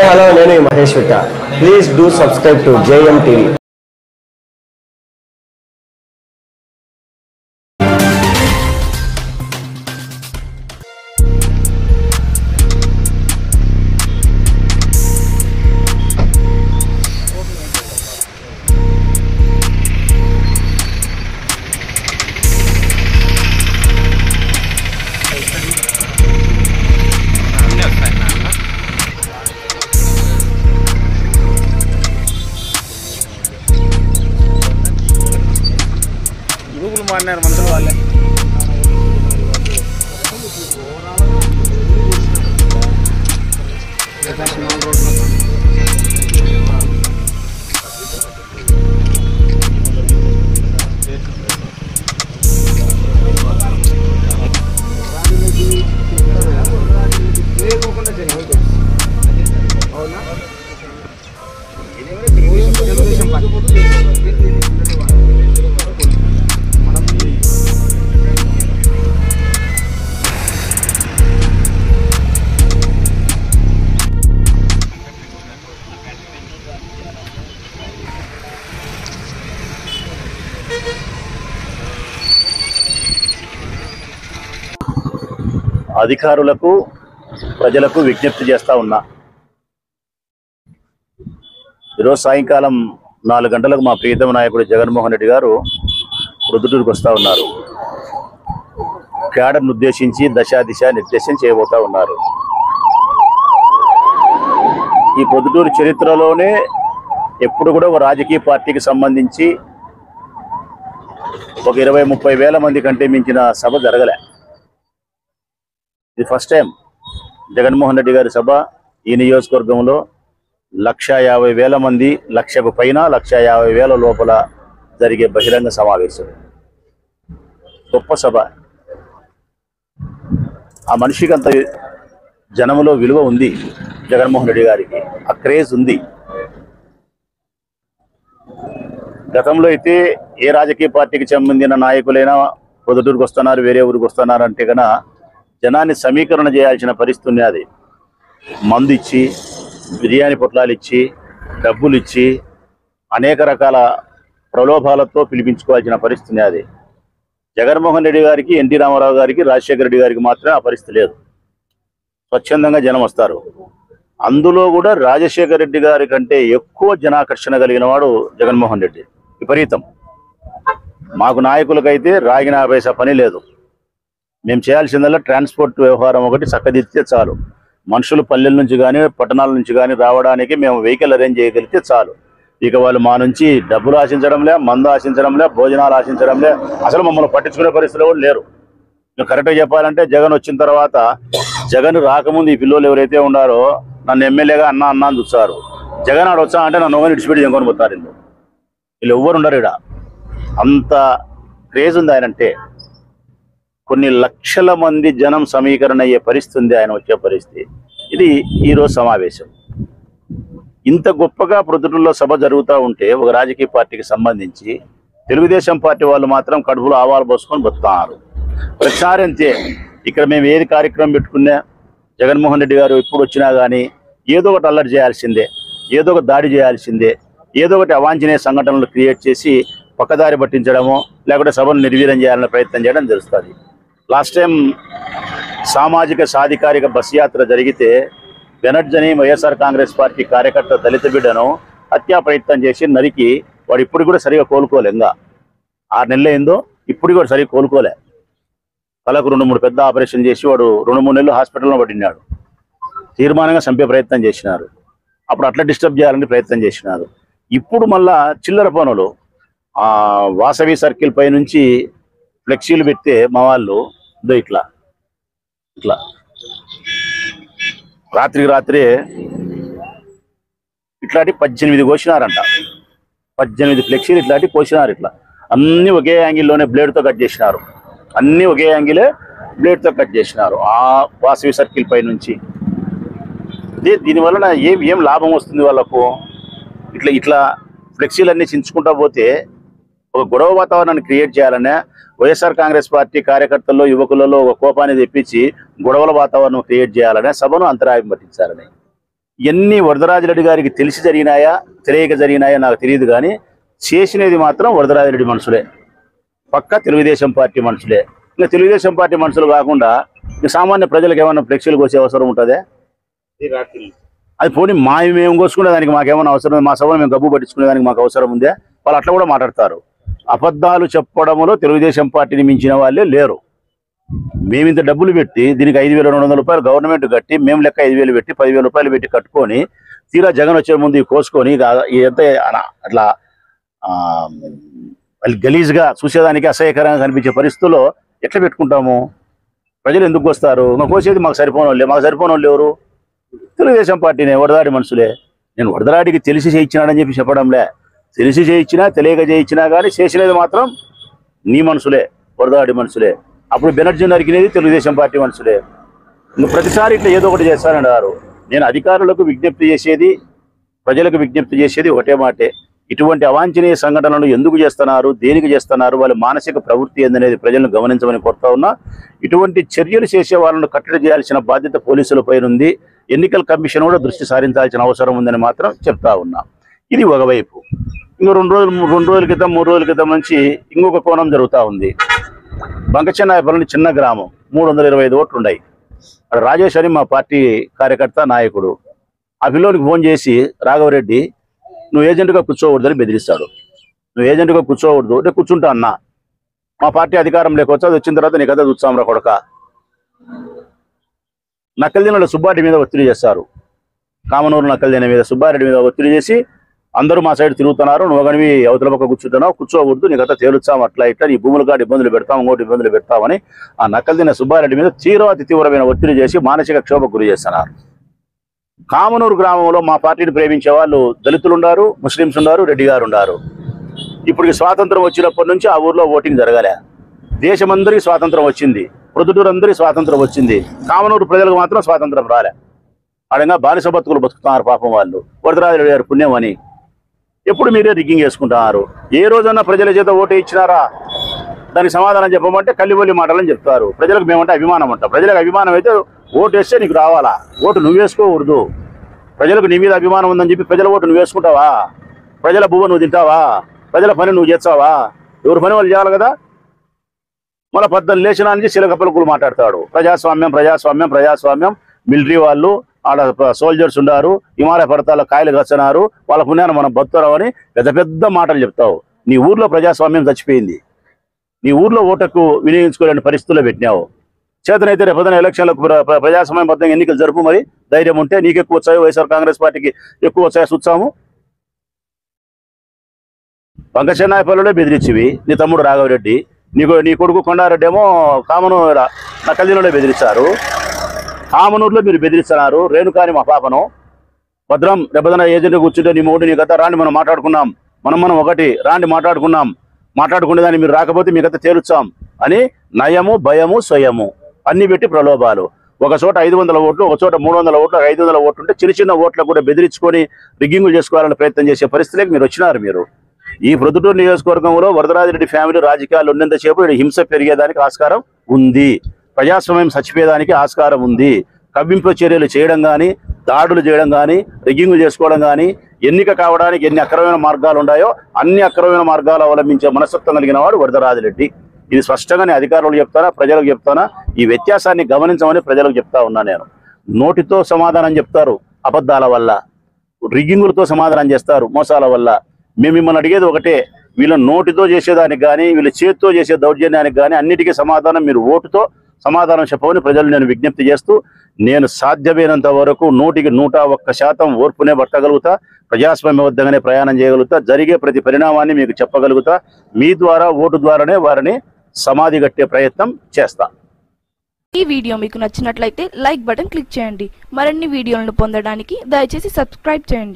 hello, nenu Mahesh Vitta. Please do subscribe to JM TV. మాట్లాడారు మనుషులు వాళ్ళే అధికారులకు ప్రజలకు విజ్ఞప్తి చేస్తా ఉన్నా. ఈరోజు సాయంకాలం 4 గంటలకు మా ప్రియతమ నాయకుడు జగన్మోహన్ రెడ్డి గారు ప్రొద్దుటూరుకు వస్తూ ఉన్నారు. క్యాడర్ను ఉద్దేశించి దశ నిర్దేశం చేయబోతా ఉన్నారు. ఈ ప్రొద్దుటూరు చరిత్రలోనే ఎప్పుడు కూడా ఒక రాజకీయ పార్టీకి సంబంధించి ఒక 20-30 వేల మంది కంటే మించిన సభ జరగలే. ఇది ఫస్ట్ టైం జగన్మోహన్ రెడ్డి గారి సభ ఈ నియోజకవర్గంలో 1,50,000 మంది, 1,00,000కు పైన 1,50,000 లోపల జరిగే బహిరంగ సమావేశం. గొప్ప సభ. ఆ మనిషికి అంత జనంలో విలువ ఉంది. జగన్మోహన్ రెడ్డి గారికి ఆ క్రేజ్ ఉంది. గతంలో అయితే ఏ రాజకీయ పార్టీకి సంబంధించిన నాయకులైనా పొద్దుటూరుకు వస్తున్నారు, వేరే ఊరికి వస్తున్నారు అంటే కన్నా జనాన్ని సమీకరణ చేయాల్సిన పరిస్థితి ఉంది. అది మందు ఇచ్చి, బిర్యానీ పొట్లాలు ఇచ్చి, డబ్బులు ఇచ్చి, అనేక రకాల ప్రలోభాలతో పిలిపించుకోవాల్సిన పరిస్థితి అది. జగన్మోహన్ రెడ్డి గారికి, ఎన్టీ రామారావు గారికి, రాజశేఖర రెడ్డి గారికి మాత్రమే ఆ పరిస్థితి లేదు. స్వచ్ఛందంగా జనం వస్తారు. అందులో కూడా రాజశేఖర రెడ్డి గారి కంటే ఎక్కువ జనాకర్షణ కలిగిన వాడు జగన్మోహన్ రెడ్డి. విపరీతం. మాకు నాయకులకైతే రాగిన పైసా పని లేదు. మేము చేయాల్సిందల్లా ట్రాన్స్పోర్ట్ వ్యవహారం ఒకటి చక్కదిద్దితే చాలు. మనుషులు పల్లెల నుంచి కానీ పట్టణాల నుంచి కానీ రావడానికి మేము వెహికల్ అరేంజ్ చేయగలిగితే చాలు. ఇక వాళ్ళు మా నుంచి డబ్బులు ఆశించడంలే, మందు ఆశించడంలే, భోజనాలు ఆశించడంలే, అసలు మమ్మల్ని పట్టించుకునే పరిస్థితులు కూడా లేరు. కరెక్ట్గా చెప్పాలంటే జగన్ వచ్చిన తర్వాత, జగన్ రాకముందు ఈ పిల్లలు ఎవరైతే ఉన్నారో నన్ను ఎమ్మెల్యేగా అన్న అని చూస్తారు. జగన్ ఆడు వచ్చా అంటే నన్ను ఇడిచిపెట్టి జంకొని పోతారు. వీళ్ళు ఎవ్వరు ఉండరు. ఇక్కడ అంత క్రేజ్ ఉంది ఆయనంటే. కొన్ని లక్షల మంది జనం సమీకరణ అయ్యే పరిస్థితి ఉంది ఆయన వచ్చే పరిస్థితి. ఇది ఈరోజు సమావేశం. ఇంత గొప్పగా ప్రొద్దుటూరులో సభ జరుగుతూ ఉంటే ఒక రాజకీయ పార్టీకి సంబంధించి తెలుగుదేశం పార్టీ వాళ్ళు మాత్రం కడుపులో ఆవాలు పోసుకొని బతుకుతున్నారు. ప్రతిసారి అంతే. ఇక్కడ మేము ఏది కార్యక్రమం పెట్టుకున్నా జగన్మోహన్ రెడ్డి గారు ఎప్పుడు వచ్చినా కానీ ఏదో ఒకటి అల్లరి చేయాల్సిందే, ఏదో ఒక దాడి చేయాల్సిందే, ఏదో ఒకటి అవాంఛనీయ సంఘటనలు క్రియేట్ చేసి పక్కదారి పట్టించడమో లేకుంటే సభను నిర్వీర్యం చేయాలనే ప్రయత్నం చేయడం జరుగుతుంది. లాస్ట్ టైం సామాజిక సాధికారిక బస్ యాత్ర జరిగితే బెనర్జని వైఎస్ఆర్ కాంగ్రెస్ పార్టీ కార్యకర్త దళిత బిడ్డను హత్యా ప్రయత్నం చేసి నరికి వాడు ఇప్పుడు కూడా సరిగా కోలుకోలే. ఇంకా 6 నెలలు అయిందో ఇప్పుడు కూడా సరిగా కోలుకోలే. తలకు 2-3 పెద్ద ఆపరేషన్ చేసి వాడు 2-3 నెలలు హాస్పిటల్లో పడినాడు. తీర్మానంగా చంపే ప్రయత్నం చేసినారు. అప్పుడు అట్లా డిస్టర్బ్ చేయాలని ప్రయత్నం చేసినారు. ఇప్పుడు మళ్ళా చిల్లర పనులు వాసవి సర్కిల్ పై నుంచి ఫ్లెక్సీలు పెడితే మా వాళ్ళు ఇట్లా రాత్రికి రాత్రే ఇట్లాంటి 18 కోసినారంట. 18 ఫ్లెక్సీలు ఇట్లాంటి కోసినారు. ఇట్లా అన్నీ ఒకే యాంగిల్లోనే బ్లేడ్తో కట్ చేసినారు. అన్నీ ఒకే యాంగిలే బ్లేడ్తో కట్ చేసినారు ఆ వాసవి సర్కిల్ పై నుంచి. దీనివలన ఏం లాభం వస్తుంది వాళ్ళకు? ఇట్లా ఫ్లెక్సీలన్నీ చించుకుంటా పోతే ఒక గొడవ వాతావరణాన్ని క్రియేట్ చేయాలనే వైఎస్ఆర్ కాంగ్రెస్ పార్టీ కార్యకర్తల్లో, యువకులలో ఒక కోపాన్ని తెప్పించి గొడవల వాతావరణం క్రియేట్ చేయాలనే సభను అంతరాయం పట్టించాలని ఎన్ని వరదరాజిరెడ్డి గారికి తెలిసి జరిగినాయా తెలియక జరిగినాయా నాకు తెలియదు, కానీ చేసినది మాత్రం వరదరాజిరెడ్డి మనుషులే, పక్క తెలుగుదేశం పార్టీ మనుషులే. ఇంకా తెలుగుదేశం పార్టీ మనుషులు కాకుండా ఇంకా సామాన్య ప్రజలకు ఏమైనా ఫ్లెక్సీలు కోసే అవసరం ఉంటుందే? అది పోనీ మేము కోసుకునే దానికి మాకేమైనా అవసరం, మా సభను మేము గబ్బు పట్టించుకునే దానికి మాకు అవసరం ఉందే? వాళ్ళు అట్లా కూడా మాట్లాడతారు. అబద్ధాలు చెప్పడంలో తెలుగుదేశం పార్టీని మించిన వాళ్ళే లేరు. మేము ఇంత డబ్బులు పెట్టి దీనికి 5,200 రూపాయలు గవర్నమెంట్ కట్టి, మేము లెక్క 5,000 పెట్టి 10,000 రూపాయలు పెట్టి కట్టుకొని, తీరా జగన్ వచ్చే ముందు కోసుకొని ఎంత అట్లా గలీజ్గా చూసేదానికి అసహ్యకరంగా కనిపించే పరిస్థితుల్లో ఎట్లా పెట్టుకుంటాము? ప్రజలు ఎందుకు వస్తారు? మాకు కోసేది మాకు సరిపోని వాళ్ళు ఎవరు? తెలుగుదేశం పార్టీనే, వరదాడి మనుషులే. నేను వరదరాడికి తెలిసి చేయించినాడని చెప్పి చెప్పడంలే, తెలిసి చేయించినా తెలియక చేయించినా కానీ చేసినది మాత్రం నీ మనుషులే, వరదరాడి మనుషులే. అప్పుడు బెనర్జీ నరికినది తెలుగుదేశం పార్టీ మనుషులే. ఇంకా ప్రతిసారి ఇట్లా ఏదో ఒకటి చేస్తానన్నారు. నేను అధికారులకు విజ్ఞప్తి చేసేది, ప్రజలకు విజ్ఞప్తి చేసేది ఒకటే మాటే, ఇటువంటి అవాంఛనీయ సంఘటనలు ఎందుకు చేస్తున్నారు, దేనికి చేస్తున్నారు, వాళ్ళ మానసిక ప్రవృత్తి ఏందనేది ప్రజలను గమనించమని కోరుతా ఉన్నా. ఇటువంటి చర్యలు చేసే వాళ్ళను కట్టడి చేయాల్సిన బాధ్యత పోలీసులపై ఉంది. ఎన్నికల కమిషన్ కూడా దృష్టి సారించాల్సిన అవసరం ఉందని మాత్రం చెప్తా ఉన్నా. ఇది ఒకవైపు. ఇంకో 2 రోజుల క్రితం 3 రోజుల క్రితం నుంచి ఇంకొక కోణం జరుగుతూ ఉంది. బంకచెన్నాయపల్లి చిన్న గ్రామం, 325 ఓట్లు ఉన్నాయి. రాజేష్ అని మా పార్టీ కార్యకర్త నాయకుడు, ఆ పిల్లోనికి ఫోన్ చేసి రాఘవరెడ్డి నువ్వు ఏజెంట్గా కూర్చోకూడదని బెదిరిస్తాడు. నువ్వు ఏజెంట్గా కూర్చోకూడదు అంటే కూర్చుంటా అన్నా, మా పార్టీ అధికారం లేకొచ్చు, అది వచ్చిన తర్వాత నీ కథ చూస్తాం రా కొడక. నక్కల్దిన సుబ్బారెడ్డి మీద ఒత్తిడి చేస్తారు. కామనూరు నక్కల్దిన మీద సుబ్బారెడ్డి మీద ఒత్తిడి చేసి అందరూ మా సైడ్ తిరుగుతున్నారు, నువ్వు ఒకనివి అవతల పక్క కూర్చుంటున్నావు, కూర్చోకూడదు, నీ కథ తేలుస్తాం, అట్లా ఇట్లా నీ భూములు కాదు ఇబ్బందులు పెడతాం, ఇంకోటి ఇబ్బందులు పెడతామని ఆ నక్కల్దిన సుబ్బారెడ్డి మీద తీవ్రమైన ఒత్తిడి చేసి మానసిక క్షోభకు గురి చేస్తున్నారు. కామనూరు గ్రామంలో మా పార్టీని ప్రేమించే వాళ్ళు దళితులు ఉన్నారు, ముస్లింస్ ఉన్నారు, రెడ్డి గారు ఉన్నారు. ఇప్పుడు స్వాతంత్రం వచ్చినప్పటి నుంచి ఆ ఊర్లో ఓటింగ్ జరగాలే. దేశమందరికీ స్వాతంత్రం వచ్చింది, ప్రొద్దుటూరు అందరికీ స్వాతంత్రం వచ్చింది, కామనూరు ప్రజలకు మాత్రం స్వాతంత్రం రాలే. అడగా బానిస బతుకులు బతుకుతున్నారు పాపం వాళ్ళు, వరదరాజరెడ్డి గారు పుణ్యం అని. ఎప్పుడు మీరే రిగ్గింగ్ చేసుకుంటున్నారు? ఏ రోజన్నా ప్రజల చేత ఓటు ఇచ్చినారా? దానికి సమాధానం చెప్పమంటే కల్లిబొల్లి మాటలని చెప్తారు. ప్రజలకు మేమంటే అభిమానం అంట. ప్రజలకు అభిమానం అయితే ఓటు వేస్తే నీకు రావాలా, ఓటు నువ్వు వేసుకోకూడదు. ప్రజలకు నీ మీద అభిమానం ఉందని చెప్పి ప్రజల ఓటు నువ్వు వేసుకుంటావా? ప్రజల భూమి నువ్వు తింటావా? ప్రజల పని నువ్వు చేస్తావా? ఎవరి పని వాళ్ళు చేయాలి కదా. మళ్ళీ 14 లేచిన నుంచి చిలకపలుకులు మాట్లాడతాడు. ప్రజాస్వామ్యం ప్రజాస్వామ్యం ప్రజాస్వామ్యం. మిలిటరీ వాళ్ళు ఆడ సోల్జర్స్ ఉన్నారు, హిమాలయ పర్వతాల కాయలు కచ్చన్నారు, వాళ్ళ పుణ్యాన్ని మనం బతుకురావని పెద్ద పెద్ద మాటలు చెప్తావు. నీ ఊర్లో ప్రజాస్వామ్యం చచ్చిపోయింది, నీ ఊర్లో ఓటకు వినియోగించుకోలేని పరిస్థితుల్లో పెట్టినావు. చేతనైతే రేపొద్దున ఎలక్షన్లకు ప్రజాస్వామ్యబద్ధంగా ఎన్నికలు జరుపు. మరి ధైర్యం ఉంటే నీకు ఎక్కువ వచ్చాయి, వైఎస్ఆర్ కాంగ్రెస్ పార్టీకి ఎక్కువ వచ్చాయి చూస్తాము. బంకచెన్నాయపల్లిలో బెదిరించివి నీ తమ్ముడు రాఘవరెడ్డి, నీ కొడుకు కొండారెడ్డి ఏమో కామనూరు నక్కల్దిలో బెదిరించారు. కామనూరులో మీరు బెదిరిస్తున్నారు. రేణుకాని మా పాపను భద్రం రేపొద్దున ఏజెంట్ కూర్చుంటే నీ మూడు నీ కథ రాండి, మనం మాట్లాడుకున్నాం, మనం ఒకటి రాండి మాట్లాడుకున్నాం, మాట్లాడుకునేదాన్ని మీరు రాకపోతే మీ కథ తేలుచాం అని నయము భయము స్వయము అన్ని పెట్టి ప్రలోభాలు. ఒక చోట 500 ఓట్లు, ఒక చోట 300 ఓట్లు, 500 ఓట్లు ఉంటే చిన్న చిన్న ఓట్లకు కూడా బెదిరించుకొని రిగ్గింగులు చేసుకోవాలని ప్రయత్నం చేసే పరిస్థితికి మీరు వచ్చినారు. మీరు ఈ ప్రొద్దుటూరు నియోజకవర్గంలో వరదరాజిరెడ్డి ఫ్యామిలీ రాజకీయాలు ఉన్నంతసేపు హింస పెరిగేదానికి ఆస్కారం ఉంది, ప్రజాస్వామ్యం చచ్చిపోయేదానికి ఆస్కారం ఉంది. కవ్వింపు చర్యలు చేయడం కానీ, దాడులు చేయడం కానీ, రిగ్గింగులు చేసుకోవడం కానీ, ఎన్నిక కావడానికి ఎన్ని అక్రమమైన మార్గాలు ఉన్నాయో అన్ని అక్రమమైన మార్గాలు అవలంబించే మనస్తత్వం కలిగిన వాడు వరదరాజిరెడ్డి. ఇది స్పష్టంగా అధికారులకు చెప్తానా, ప్రజలకు చెప్తానా, ఈ వ్యత్యాసాన్ని గమనించమని ప్రజలకు చెప్తా ఉన్నా. నేను నోటితో సమాధానం చెప్తారు అబద్ధాల వల్ల, రిగ్గింగులతో సమాధానం చేస్తారు మోసాల వల్ల. మేము మిమ్మల్ని అడిగేది ఒకటే, వీళ్ళ నోటితో చేసేదానికి కానీ వీళ్ళ చేతితో చేసే దౌర్జన్యానికి కానీ అన్నిటికీ సమాధానం మీరు ఓటుతో సమాధానం చెప్పమని ప్రజలు నేను విజ్ఞప్తి చేస్తూ, నేను సాధ్యమైనంత వరకు 100కి 101% ఓర్పునే పట్టగలుగుతా, ప్రజాస్వామ్యబద్ధంగానే ప్రయాణం చేయగలుగుతా, జరిగే ప్రతి పరిణామాన్ని మీకు చెప్పగలుగుతా. మీ ద్వారా ఓటు ద్వారానే వారిని సమాధి కట్టే ప్రయత్నం చేస్తా. ఈ వీడియో మీకు నచ్చినట్లయితే లైక్ బటన్ క్లిక్ చేయండి. మరిన్ని వీడియోలను పొందడానికి దయచేసి సబ్స్క్రైబ్ చేయండి.